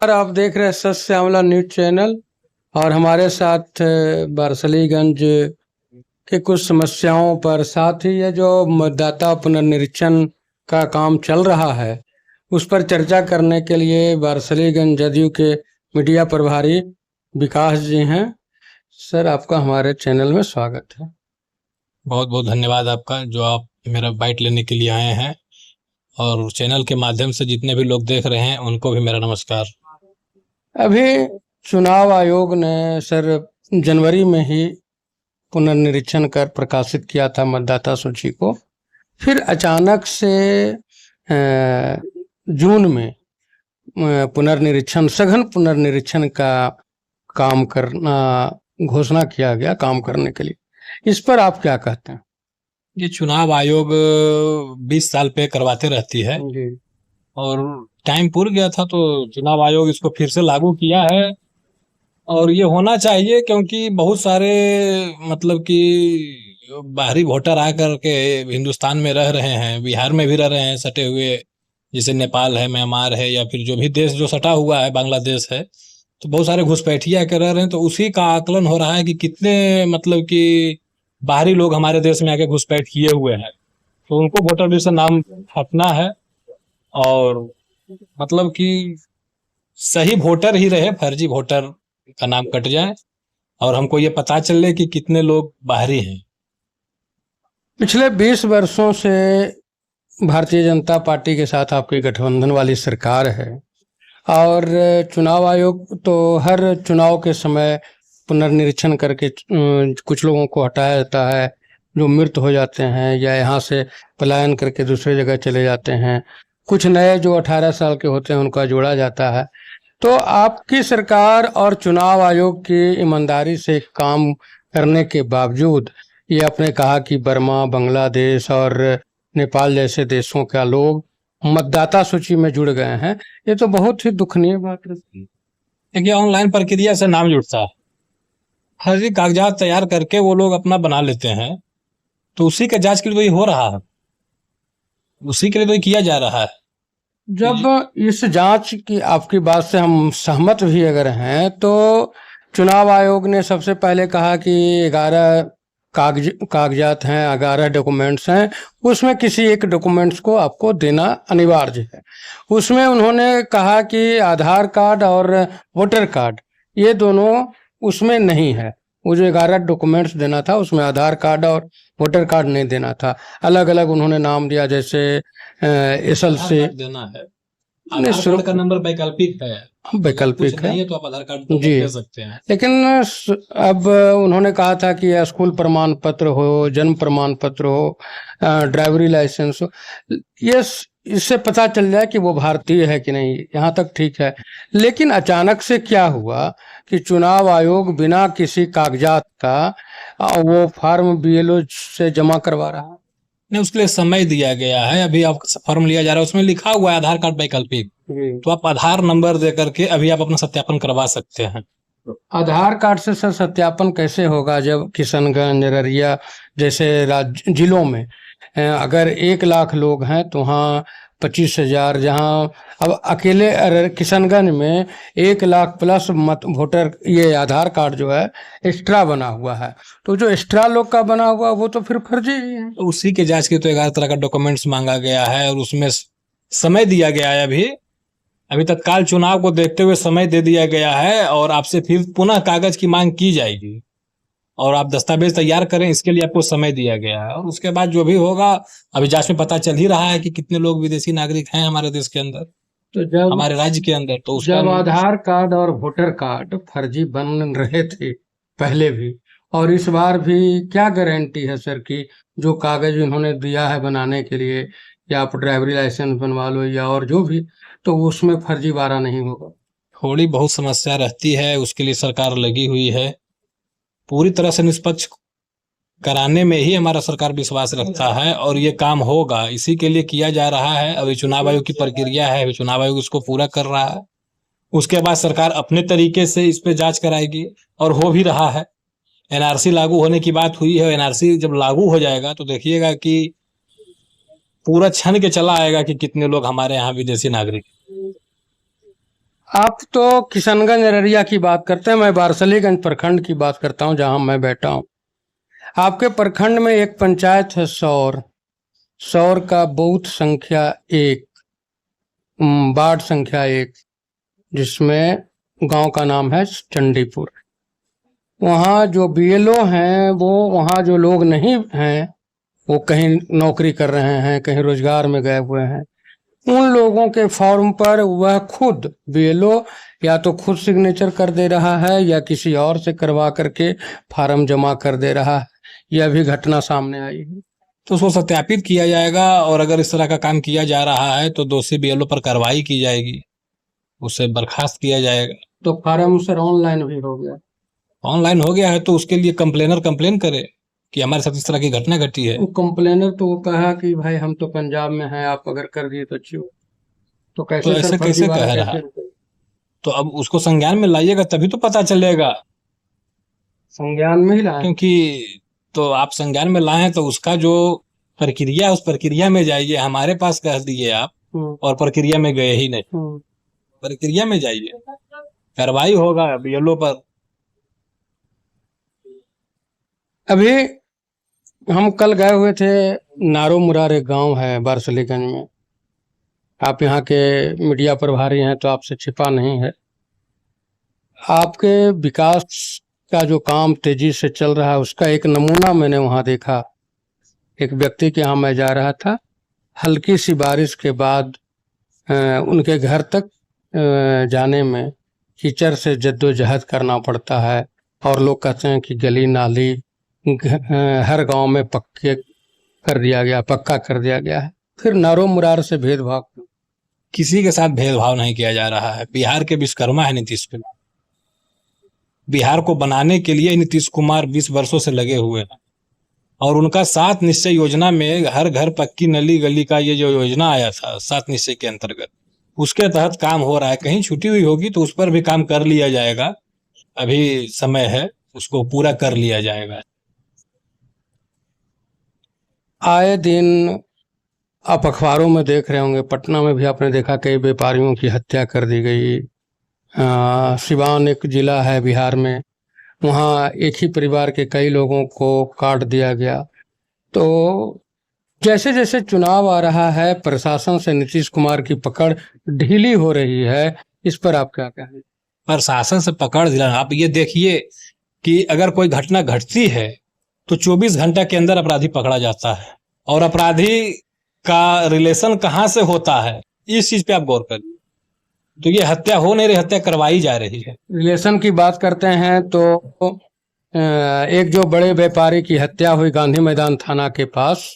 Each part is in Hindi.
और आप देख रहे हैं सच श्यामला न्यूज चैनल। और हमारे साथ बारसलीगंज के कुछ समस्याओं पर, साथ ही ये जो मतदाता पुनर्निरीक्षण का काम चल रहा है उस पर चर्चा करने के लिए बारसलीगंज जदयू के मीडिया प्रभारी विकास जी हैं। सर, आपका हमारे चैनल में स्वागत है। बहुत बहुत धन्यवाद आपका, जो आप मेरा बाइट लेने के लिए आए हैं, और चैनल के माध्यम से जितने भी लोग देख रहे हैं उनको भी मेरा नमस्कार। अभी चुनाव आयोग ने सर जनवरी में ही पुनर्निरीक्षण कर प्रकाशित किया था मतदाता सूची को। फिर अचानक से जून में पुनर्निरीक्षण, सघन पुनर्निरीक्षण का काम करना घोषणा किया गया, काम करने के लिए। इस पर आप क्या कहते हैं? ये चुनाव आयोग 20 साल पे करवाते रहती है जी। और टाइम पूरा गया था तो चुनाव आयोग इसको फिर से लागू किया है। और ये होना चाहिए क्योंकि बहुत सारे मतलब कि बाहरी वोटर आकर के हिंदुस्तान में रह रहे हैं, बिहार में भी रह रहे हैं सटे हुए, जैसे नेपाल है, म्यांमार है, या फिर जो भी देश जो सटा हुआ है, बांग्लादेश है, तो बहुत सारे घुसपैठिया के रह रहे हैं। तो उसी का आकलन हो रहा है कि कितने मतलब कि बाहरी लोग हमारे देश में आके घुसपैठ किए हुए हैं, तो उनको वोटर लिस्ट से नाम हटना है। और मतलब कि सही वोटर ही रहे, फर्जी वोटर का नाम कट जाए और हमको ये पता चले कि कितने लोग बाहरी हैं। पिछले 20 वर्षों से भारतीय जनता पार्टी के साथ आपकी गठबंधन वाली सरकार है और चुनाव आयोग तो हर चुनाव के समय पुनर्निरीक्षण करके कुछ लोगों को हटाया जाता है जो मृत हो जाते हैं या यहाँ से पलायन करके दूसरी जगह चले जाते हैं। कुछ नए जो 18 साल के होते हैं उनका जोड़ा जाता है। तो आपकी सरकार और चुनाव आयोग की ईमानदारी से काम करने के बावजूद ये आपने कहा कि बर्मा, बांग्लादेश और नेपाल जैसे देशों का लोग मतदाता सूची में जुड़ गए हैं, ये तो बहुत ही दुखनीय बात है। देखिए, ऑनलाइन प्रक्रिया से नाम जुड़ता है, फर्जी कागजात तैयार करके वो लोग अपना बना लेते हैं, तो उसी का जांच के लिए तो ये हो रहा है, उसी के लिए तो ये किया जा रहा है। जब इस जांच की आपकी बात से हम सहमत भी अगर हैं, तो चुनाव आयोग ने सबसे पहले कहा कि 11 कागजात हैं, 11 डॉक्यूमेंट्स हैं, उसमें किसी एक डॉक्यूमेंट्स को आपको देना अनिवार्य है। उसमें उन्होंने कहा कि आधार कार्ड और वोटर कार्ड ये दोनों उसमें नहीं है। वो जो 11 डॉक्यूमेंट्स देना था उसमें आधार कार्ड और वोटर कार्ड नहीं देना था। अलग अलग उन्होंने नाम दिया, जैसे SLC देना है, आधार कार्ड का नंबर वैकल्पिक है, वैकल्पिक है, नहीं तो आप आधार कार्ड जी दे सकते हैं। लेकिन अब उन्होंने कहा था कि स्कूल प्रमाण पत्र हो, जन्म प्रमाण पत्र हो, ड्राइवरी लाइसेंस हो, ये इससे पता चल जाए कि वो भारतीय है कि नहीं। यहाँ तक ठीक है, लेकिन अचानक से क्या हुआ कि चुनाव आयोग बिना किसी कागजात का वो फॉर्म BLO से जमा करवा रहा है। नहीं, उसके लिए समय दिया गया है। अभी आप फॉर्म लिया जा रहा है, उसमें लिखा हुआ है आधार कार्ड वैकल्पिक, तो आप आधार नंबर दे करके अभी आप अपना सत्यापन करवा सकते हैं। आधार कार्ड से सर सत्यापन कैसे होगा जब किशनगंज, अररिया जैसे जिलों में अगर 1 लाख लोग हैं तो वहाँ 25,000, जहाँ अब अकेले किशनगंज में 1 लाख प्लस मत वोटर ये आधार कार्ड जो है एक्स्ट्रा बना हुआ है, तो जो एक्स्ट्रा लोग का बना हुआ वो तो फिर फर्जी ही है। तो उसी के जांच के तो 11 तरह का डॉक्यूमेंट्स मांगा गया है और उसमें समय दिया गया है। अभी तत्काल चुनाव को देखते हुए समय दे दिया गया है और आपसे फिर पुनः कागज की मांग की जाएगी और आप दस्तावेज तैयार करें, इसके लिए आपको समय दिया गया है। और उसके बाद जो भी होगा, अभी जांच में पता चल ही रहा है कि कितने लोग विदेशी नागरिक हैं हमारे देश के अंदर, तो जब हमारे राज्य के अंदर। तो जब आधार कार्ड और वोटर कार्ड फर्जी बन रहे थे पहले भी, और इस बार भी, क्या गारंटी है सर कि जो कागज इन्होंने दिया है बनाने के लिए, या आप ड्राइवरी लाइसेंस बनवा लो या और जो भी, तो उसमें फर्जीवाड़ा नहीं होगा? थोड़ी बहुत समस्या रहती है, उसके लिए सरकार लगी हुई है। पूरी तरह से निष्पक्ष कराने में ही हमारा सरकार विश्वास रखता है और ये काम होगा, इसी के लिए किया जा रहा है। अभी चुनाव आयोग की प्रक्रिया है, अभी चुनाव आयोग इसको पूरा कर रहा है, उसके बाद सरकार अपने तरीके से इस पे जांच कराएगी और हो भी रहा है। NRC लागू होने की बात हुई है, NRC जब लागू हो जाएगा तो देखिएगा कि पूरा छन के चला आएगा कि कितने लोग हमारे यहाँ विदेशी नागरिक। आप तो किशनगंज अररिया की बात करते हैं, मैं बारसलीगंज प्रखंड की बात करता हूँ जहाँ मैं बैठा हूँ। आपके प्रखंड में एक पंचायत है सौर, सौर का बूथ संख्या 1, वार्ड संख्या 1, जिसमें गांव का नाम है चंडीपुर। वहाँ जो बीएलओ हैं, वो वहाँ जो लोग नहीं हैं, वो कहीं नौकरी कर रहे हैं, कहीं रोजगार में गए हुए हैं, उन लोगों के फॉर्म पर वह खुद बीएलओ या तो खुद सिग्नेचर कर दे रहा है या किसी और से करवा करके फार्म जमा कर दे रहा है। यह भी घटना सामने आई है। तो उसको सत्यापित किया जाएगा, और अगर इस तरह का काम किया जा रहा है तो दोषी बीएलओ पर कार्रवाई की जाएगी, उसे बर्खास्त किया जाएगा। तो फार्म सर ऑनलाइन भी हो गया, ऑनलाइन हो गया है तो उसके लिए कंप्लेनर कंप्लेन करे कि हमारे साथ इस तरह की घटना घटी है। कंप्लेनर तो वो कहा कि भाई हम तो पंजाब में हैं, आप अगर कर दिए तो अच्छी हो। तो तो कैसे ऐसे सर कैसे फर्जीवाड़ा कह रहा कैसे है? रुके? तो अब उसको संज्ञान में लाइएगा तभी तो पता चलेगा, संज्ञान में ही लाए। क्योंकि तो आप संज्ञान में लाए हैं तो उसका जो प्रक्रिया है उस प्रक्रिया में जाइए। हमारे पास कह दिए आप और प्रक्रिया में गए ही नहीं। प्रक्रिया में जाइए, कार्रवाई होगा बीएलओ पर। अभी हम कल गए हुए थे, नारो मुरार एक गांव है बारसलीगंज में। आप यहाँ के मीडिया प्रभारी हैं तो आपसे छिपा नहीं है। आपके विकास का जो काम तेजी से चल रहा है उसका एक नमूना मैंने वहाँ देखा। एक व्यक्ति के यहाँ मैं जा रहा था, हल्की सी बारिश के बाद उनके घर तक जाने में कीचड़ से जद्दोजहद करना पड़ता है, और लोग कहते हैं कि गली नाली हर गांव में पक्का कर दिया गया है। फिर नारो मुरार से भेदभाव, किसी के साथ भेदभाव नहीं किया जा रहा है। बिहार के विश्वकर्मा है नीतीश कुमार। बिहार को बनाने के लिए नीतीश कुमार 20 वर्षों से लगे हुए हैं, और उनका 7 निश्चय योजना में हर घर पक्की नली गली का ये जो योजना आया था 7 निश्चय के अंतर्गत, उसके तहत काम हो रहा है। कहीं छुट्टी हुई होगी तो उस पर भी काम कर लिया जाएगा, अभी समय है, उसको पूरा कर लिया जाएगा। आए दिन आप अखबारों में देख रहे होंगे, पटना में भी आपने देखा कई व्यापारियों की हत्या कर दी गई। सिवान एक जिला है बिहार में, वहाँ एक ही परिवार के कई लोगों को काट दिया गया। तो जैसे जैसे चुनाव आ रहा है, प्रशासन से नीतीश कुमार की पकड़ ढीली हो रही है, इस पर आप क्या कहेंगे? प्रशासन से पकड़ दिलाना, आप ये देखिए कि अगर कोई घटना घटती है तो 24 घंटा के अंदर अपराधी पकड़ा जाता है, और अपराधी का रिलेशन कहाँ से होता है इस चीज पे आप गौर करिए। तो ये हत्या हो नहीं रही, हत्या करवाई जा रही है। रिलेशन की बात करते हैं तो एक जो बड़े व्यापारी की हत्या हुई गांधी मैदान थाना के पास,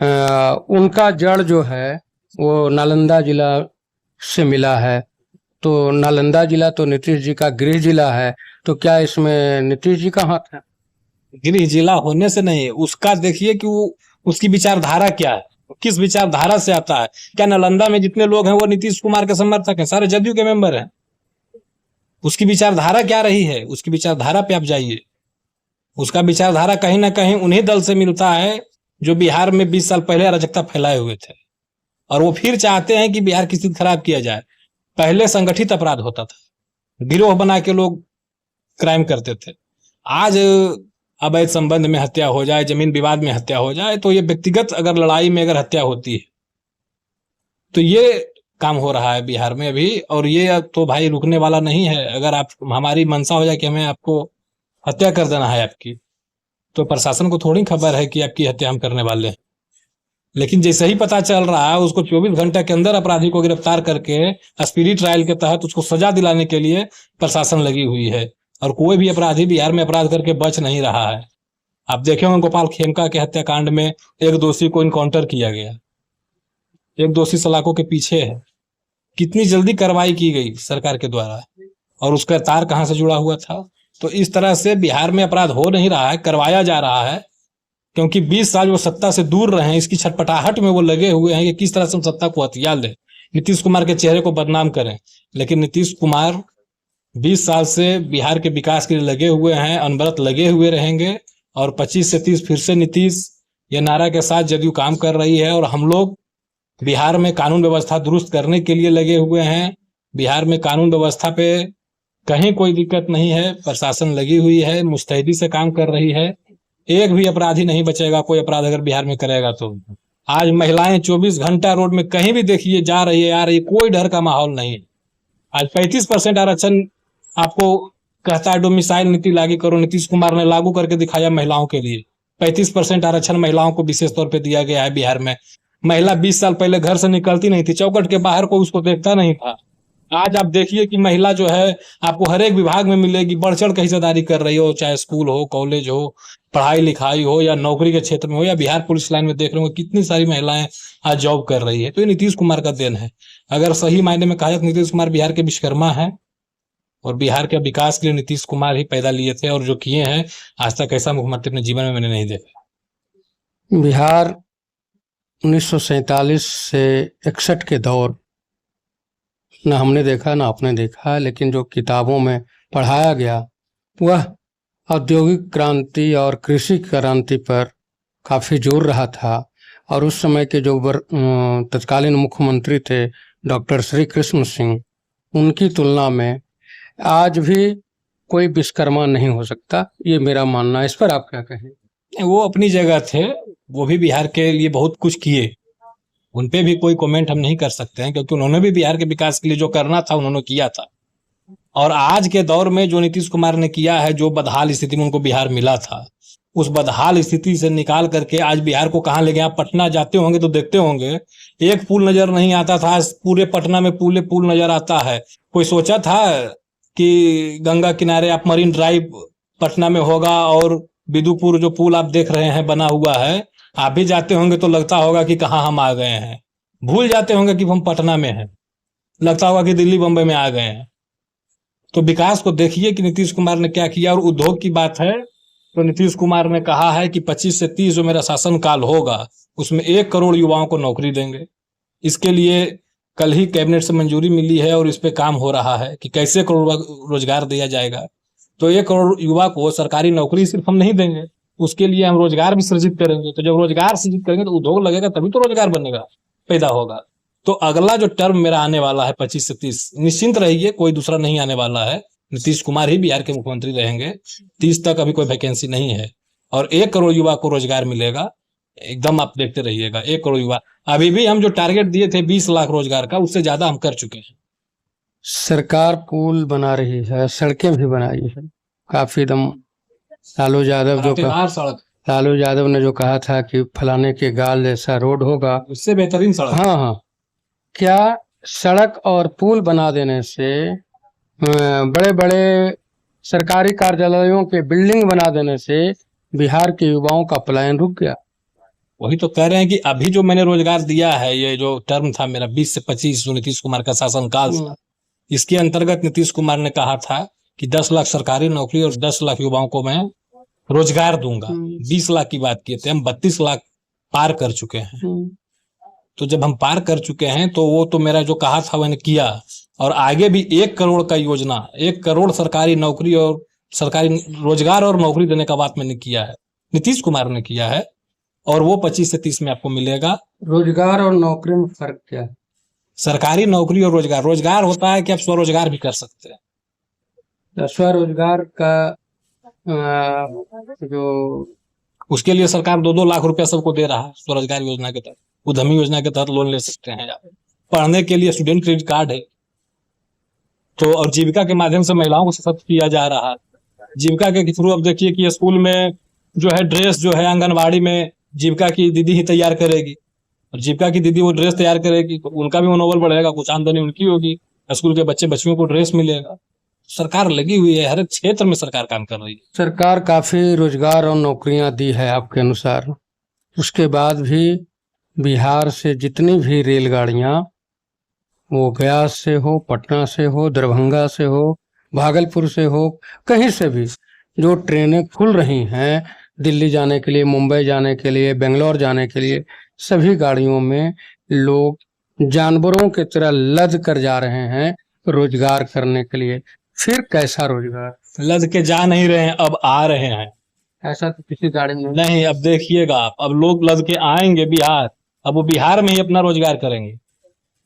उनका जड़ जो है वो नालंदा जिला से मिला है। तो नालंदा जिला तो नीतीश जी का गृह जिला है, तो क्या इसमें नीतीश जी का हाथ है? गृह जिला होने से नहीं, उसका देखिए कि वो उसकी विचारधारा क्या है, किस विचारधारा से आता है। क्या नालंदा में जितने लोग हैं वो नीतीश कुमार के समर्थक हैं? सारे जदयू के मेंबर हैं। उसकी विचारधारा क्या रही है, उसकी विचारधारा पे आप जाइए। उसका विचारधारा कहीं ना कहीं उन्हीं दल से मिलता है जो बिहार में 20 साल पहले अराजकता फैलाए हुए थे, और वो फिर चाहते हैं कि बिहार की स्थिति खराब किया जाए। पहले संगठित अपराध होता था, गिरोह बना के लोग क्राइम करते थे। आज अवैध संबंध में हत्या हो जाए, जमीन विवाद में हत्या हो जाए, तो ये व्यक्तिगत अगर लड़ाई में अगर हत्या होती है तो ये काम हो रहा है बिहार में अभी। और ये तो भाई रुकने वाला नहीं है। अगर आप हमारी मंशा हो जाए कि हमें आपको हत्या कर देना है आपकी, तो प्रशासन को थोड़ी खबर है कि आपकी हत्या हम करने वाले हैं। लेकिन जैसे ही पता चल रहा है, उसको 24 घंटे के अंदर अपराधी को गिरफ्तार करके स्पीडी ट्रायल के तहत उसको सजा दिलाने के लिए प्रशासन लगी हुई है, और कोई भी अपराधी बिहार में अपराध करके बच नहीं रहा है। आप देखे होंगे गोपाल खेमका के हत्याकांड में एक दोषी को इनकाउंटर किया गया, एक दोषी सलाखों के पीछे है। कितनी जल्दी कार्रवाई की गई सरकार के द्वारा, और उसका तार कहां से जुड़ा हुआ था। तो इस तरह से बिहार में अपराध हो नहीं रहा है, करवाया जा रहा है, क्योंकि 20 साल वो सत्ता से दूर रहे हैं। इसकी छटपटाहट में वो लगे हुए हैं कि किस तरह से हम सत्ता को हथियार दें, नीतीश कुमार के चेहरे को बदनाम करें। लेकिन नीतीश कुमार 20 साल से बिहार के विकास के लिए लगे हुए हैं, अनवरत लगे हुए रहेंगे, और 25 से 30 फिर से नीतीश, ये नारा के साथ जदयू काम कर रही है। और हम लोग बिहार में कानून व्यवस्था दुरुस्त करने के लिए लगे हुए हैं। बिहार में कानून व्यवस्था पे कहीं कोई दिक्कत नहीं है, प्रशासन लगी हुई है, मुस्तैदी से काम कर रही है। एक भी अपराधी नहीं बचेगा, कोई अपराध अगर बिहार में करेगा तो। आज महिलाएं 24 घंटा रोड में कहीं भी देखिए जा रही है, आ रही है, कोई डर का माहौल नहीं है। आज 35% आरक्षण आपको कहता है डोमिसाइल नीति लागू करो, नीतीश कुमार ने लागू करके दिखाया महिलाओं के लिए। 35% आरक्षण महिलाओं को विशेष तौर पे दिया गया है बिहार में। महिला 20 साल पहले घर से निकलती नहीं थी, चौखट के बाहर कोई उसको देखता नहीं था। आज आप देखिए कि महिला जो है आपको हर एक विभाग में मिलेगी, बढ़ चढ़ के हिस्सेदारी कर रही हो, चाहे स्कूल हो, कॉलेज हो, पढ़ाई लिखाई हो, या नौकरी के क्षेत्र में हो, या बिहार पुलिस लाइन में देख रहे हो कितनी सारी महिलाएं आज जॉब कर रही है। तो ये नीतीश कुमार का देन है। अगर सही मायने में कहा जाए तो नीतीश कुमार बिहार के विश्वकर्मा है, और बिहार के विकास के लिए नीतीश कुमार ही पैदा लिए थे, और जो किए हैं आज तक ऐसा मुख्यमंत्री अपने जीवन में मैंने नहीं देखा। बिहार 1947 से 61 के दौर न हमने देखा, ना आपने देखा, लेकिन जो किताबों में पढ़ाया गया वह औद्योगिक क्रांति और कृषि क्रांति पर काफ़ी जोर रहा था। और उस समय के जो तत्कालीन मुख्यमंत्री थे डॉक्टर श्री कृष्ण सिंह, उनकी तुलना में आज भी कोई विश्वकर्मा नहीं हो सकता, ये मेरा मानना है। इस पर आप क्या कहें? वो अपनी जगह थे, वो भी बिहार के लिए बहुत कुछ किए, उन पे भी कोई कमेंट हम नहीं कर सकते हैं, क्योंकि उन्होंने भी बिहार के विकास के लिए जो करना था उन्होंने किया था। और आज के दौर में जो नीतीश कुमार ने किया है, जो बदहाल स्थिति में उनको बिहार मिला था, उस बदहाल स्थिति से निकाल करके आज बिहार को कहाँ ले गए। आप पटना जाते होंगे तो देखते होंगे एक पुल नजर नहीं आता था, आज पूरे पटना में पुल नजर आता है। कोई सोचा था कि गंगा किनारे आप मरीन ड्राइव पटना में होगा, और बिदुपुर जो पुल आप देख रहे हैं बना हुआ है, आप भी जाते होंगे तो लगता होगा कि कहाँ हम आ गए हैं। भूल जाते होंगे कि हम पटना में हैं, लगता होगा कि दिल्ली बम्बई में आ गए हैं। तो विकास को देखिए कि नीतीश कुमार ने क्या किया। और उद्योग की बात है तो नीतीश कुमार ने कहा है कि 25 से 30 जो मेरा शासन काल होगा उसमें 1 करोड़ युवाओं को नौकरी देंगे। इसके लिए कल ही कैबिनेट से मंजूरी मिली है और इस पे काम हो रहा है कि कैसे करोड़ रोजगार दिया जाएगा। तो 1 करोड़ युवा को सरकारी नौकरी सिर्फ हम नहीं देंगे, उसके लिए हम रोजगार भी सृजित करेंगे। तो जब रोजगार सृजित करेंगे तो उद्योग लगेगा, तभी तो रोजगार बनेगा, पैदा होगा। तो अगला जो टर्म मेरा आने वाला है 25 से 30, निश्चिंत रहिए, कोई दूसरा नहीं आने वाला है, नीतीश कुमार ही बिहार के मुख्यमंत्री रहेंगे। 30 तक अभी कोई वैकेंसी नहीं है, और 1 करोड़ युवा को रोजगार मिलेगा। एकदम आप देखते रहिएगा, 1 करोड़ युवा। अभी भी हम जो टारगेट दिए थे 20 लाख रोजगार का, उससे ज्यादा हम कर चुके हैं। सरकार पुल बना रही है, सड़कें भी बनाई है काफी दम। लालू यादव ने जो कहा था कि फलाने के गाल जैसा रोड होगा, उससे बेहतरीन सड़क। हाँ, क्या सड़क और पुल बना देने से, बड़े बड़े सरकारी कार्यालयों के बिल्डिंग बना देने से बिहार के युवाओं का पलायन रुक गया? वही तो कह रहे हैं कि अभी जो मैंने रोजगार दिया है, ये जो टर्म था मेरा 20 से 25 जो नीतीश कुमार का शासनकाल था, इसके अंतर्गत नीतीश कुमार ने कहा था कि 10 लाख सरकारी नौकरी और 10 लाख युवाओं को मैं रोजगार दूंगा। 20 लाख की बात किए थे, हम 32 लाख पार कर चुके हैं। तो जब हम पार कर चुके हैं तो वो तो मेरा जो कहा था मैंने किया, और आगे भी 1 करोड़ का योजना, 1 करोड़ सरकारी नौकरी और सरकारी रोजगार और नौकरी देने का बात मैंने किया है, नीतीश कुमार ने किया है, और वो 25 से 30 में आपको मिलेगा। रोजगार और नौकरी में फर्क क्या है? सरकारी नौकरी और रोजगार, रोजगार होता है कि आप स्वरोजगार भी कर सकते हैं। स्वरोजगार का जो उसके लिए सरकार 2-2 लाख रुपया सबको दे रहा है स्वरोजगार योजना के तहत। उद्यमी योजना के तहत लोन ले सकते हैं आप। पढ़ने के लिए स्टूडेंट क्रेडिट कार्ड है। तो और जीविका के माध्यम से महिलाओं को सशक्त किया जा रहा है। जीविका के थ्रू अब देखिए कि स्कूल में जो है ड्रेस जो है आंगनबाड़ी में जीविका की दीदी ही तैयार करेगी, और जीविका की दीदी वो ड्रेस तैयार करेगी तो उनका भी मनोबल बढ़ेगा, कुछ आमदनी उनकी होगी, स्कूल के बच्चे बच्चियों को ड्रेस मिलेगा। सरकार लगी हुई है, हर एक क्षेत्र में सरकार काम कर रही है। सरकार काफी रोजगार और नौकरियां दी है आपके अनुसार, उसके बाद भी बिहार से जितनी भी रेलगाड़ियां, वो गया से हो, पटना से हो, दरभंगा से हो, भागलपुर से हो, कहीं से भी जो ट्रेनें खुल रही हैं दिल्ली जाने के लिए, मुंबई जाने के लिए, बेंगलोर जाने के लिए, सभी गाड़ियों में लोग जानवरों की तरह लद कर जा रहे हैं रोजगार करने के लिए। फिर कैसा रोजगार? लद के जा नहीं रहे हैं, अब आ रहे हैं। ऐसा तो किसी गाड़ी में नहीं, अब देखिएगा आप, अब लोग लद के आएंगे बिहार, अब वो बिहार में ही अपना रोजगार करेंगे।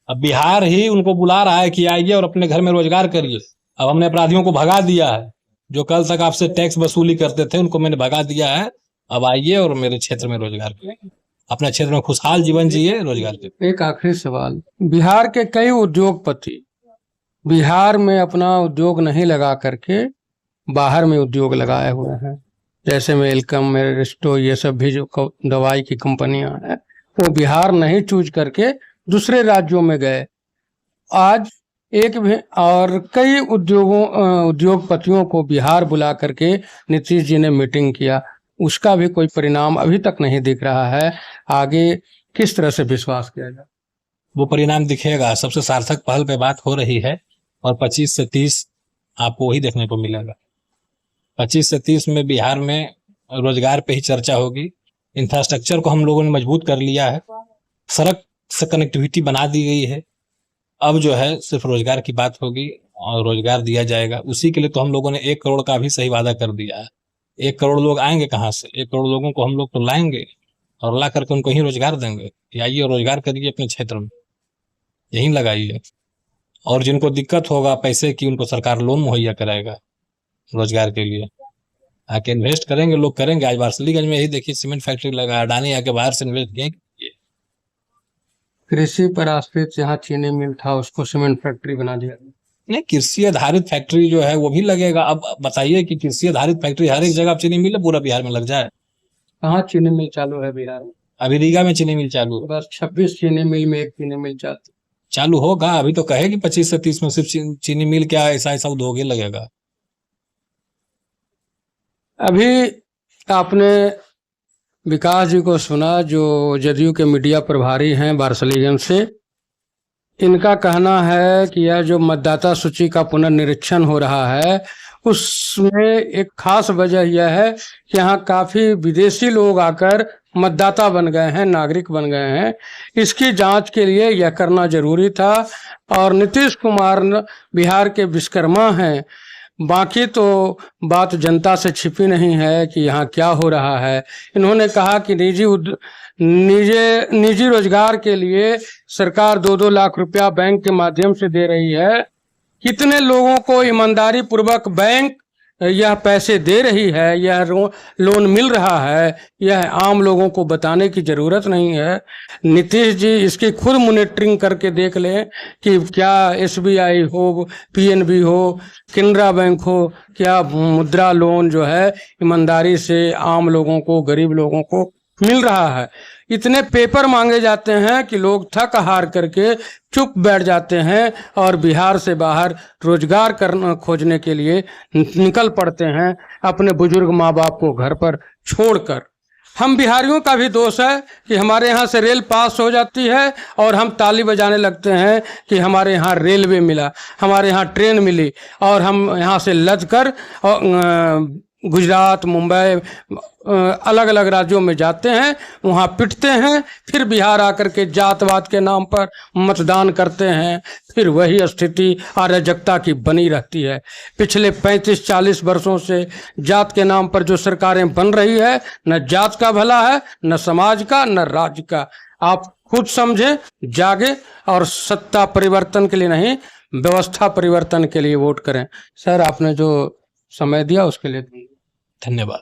अब बिहार ही उनको बुला रहा है कि आइए और अपने घर में रोजगार करिए। अब हमने अपराधियों को भगा दिया है, जो कल तक आपसे टैक्स वसूली करते थे उनको मैंने भगा दिया है। अब आइए और मेरे क्षेत्र में रोजगार करिए, अपने क्षेत्र में खुशहाल जीवन जिए, रोजगार करिए। एक आखिरी सवाल, बिहार के कई उद्योगपति बिहार में अपना उद्योग नहीं लगा करके बाहर में उद्योग लगाए हुए हैं, जैसे मेलकम, मेरिस्टो, ये सब भी जो दवाई की कंपनियां हैं वो बिहार नहीं चूज करके दूसरे राज्यों में गए। आज एक भी और कई उद्योगपतियों को बिहार बुला करके नीतीश जी ने मीटिंग किया, उसका भी कोई परिणाम अभी तक नहीं दिख रहा है। आगे किस तरह से विश्वास किया जाए? वो परिणाम दिखेगा। सबसे सार्थक पहल पे बात हो रही है और 25 से 30 आपको वही देखने को मिलेगा। 25 से 30 में बिहार में रोजगार पे ही चर्चा होगी। इंफ्रास्ट्रक्चर को हम लोगों ने मजबूत कर लिया है, सड़क से कनेक्टिविटी बना दी गई है। अब जो है सिर्फ रोजगार की बात होगी और रोजगार दिया जाएगा। उसी के लिए तो हम लोगों ने 1 करोड़ का भी सही वादा कर दिया है। 1 करोड़ लोग आएंगे कहाँ से? 1 करोड़ लोगों को हम लोग तो लाएंगे और ला करके उनको ही रोजगार देंगे। आइए और रोजगार करिए अपने क्षेत्र में, यहीं लगाइए। और जिनको दिक्कत होगा पैसे की, उनको सरकार लोन मुहैया कराएगा रोजगार के लिए। आके इन्वेस्ट करेंगे, लोग करेंगे। आज वारसलीगंज में ही देखिए सीमेंट फैक्ट्री लगा, अडानी आके बाहर से इन्वेस्ट किए। कृषि पर आश्रित जहाँ चीनी मिल था उसको सीमेंट फैक्ट्री बना दिया। नहीं, कृषि आधारित फैक्ट्री जो है वो भी लगेगा। अब बताइए कि कृषि आधारित फैक्ट्री हर एक जगह चीनी मिल पूरा बिहार में लग जाए। कहाँ चीनी मिल चालू है बिहार में? अभी रीगा में चीनी मिल चालू है। बस 26 चीनी मिल में एक चीनी मिल चालू होगा। अभी तो कहे कि 25 से 30 में सिर्फ चीनी मिल क्या ऐसा उद्योग ही लगेगा। अभी आपने विकास जी को सुना, जो जदयू के मीडिया प्रभारी हैं वारसलीगंज से। इनका कहना है कि यह जो मतदाता सूची का पुनर्निरीक्षण हो रहा है उसमें एक खास वजह यह है कि यहाँ काफी विदेशी लोग आकर मतदाता बन गए हैं, नागरिक बन गए हैं। इसकी जांच के लिए यह करना जरूरी था। और नीतीश कुमार बिहार के विश्वकर्मा हैं, बाकी तो बात जनता से छिपी नहीं है कि यहाँ क्या हो रहा है। इन्होंने कहा कि निजी रोजगार के लिए सरकार 2-2 लाख रुपया बैंक के माध्यम से दे रही है। कितने लोगों को ईमानदारी पूर्वक बैंक यह पैसे दे रही है, यह लोन मिल रहा है, यह आम लोगों को बताने की जरूरत नहीं है। नीतीश जी इसकी खुद मॉनिटरिंग करके देख लें कि क्या SBI हो, PNB हो, केनरा बैंक हो, क्या मुद्रा लोन जो है ईमानदारी से आम लोगों को, गरीब लोगों को मिल रहा है। इतने पेपर मांगे जाते हैं कि लोग थक हार करके चुप बैठ जाते हैं और बिहार से बाहर रोजगार खोजने के लिए निकल पड़ते हैं, अपने बुजुर्ग माँ बाप को घर पर छोड़कर। हम बिहारियों का भी दोष है कि हमारे यहाँ से रेल पास हो जाती है और हम ताली बजाने लगते हैं कि हमारे यहाँ रेलवे मिला, हमारे यहाँ ट्रेन मिली, और हम यहाँ से लद कर गुजरात, मुंबई, अलग अलग राज्यों में जाते हैं, वहाँ पिटते हैं, फिर बिहार आकर के जातवाद के नाम पर मतदान करते हैं। फिर वही स्थिति अराजकता की बनी रहती है। पिछले 35-40 वर्षों से जात के नाम पर जो सरकारें बन रही है, न जात का भला है, न समाज का, न राज्य का। आप खुद समझें, जागे और सत्ता परिवर्तन के लिए नहीं, व्यवस्था परिवर्तन के लिए वोट करें। सर, आपने जो समय दिया उसके लिए धन्यवाद।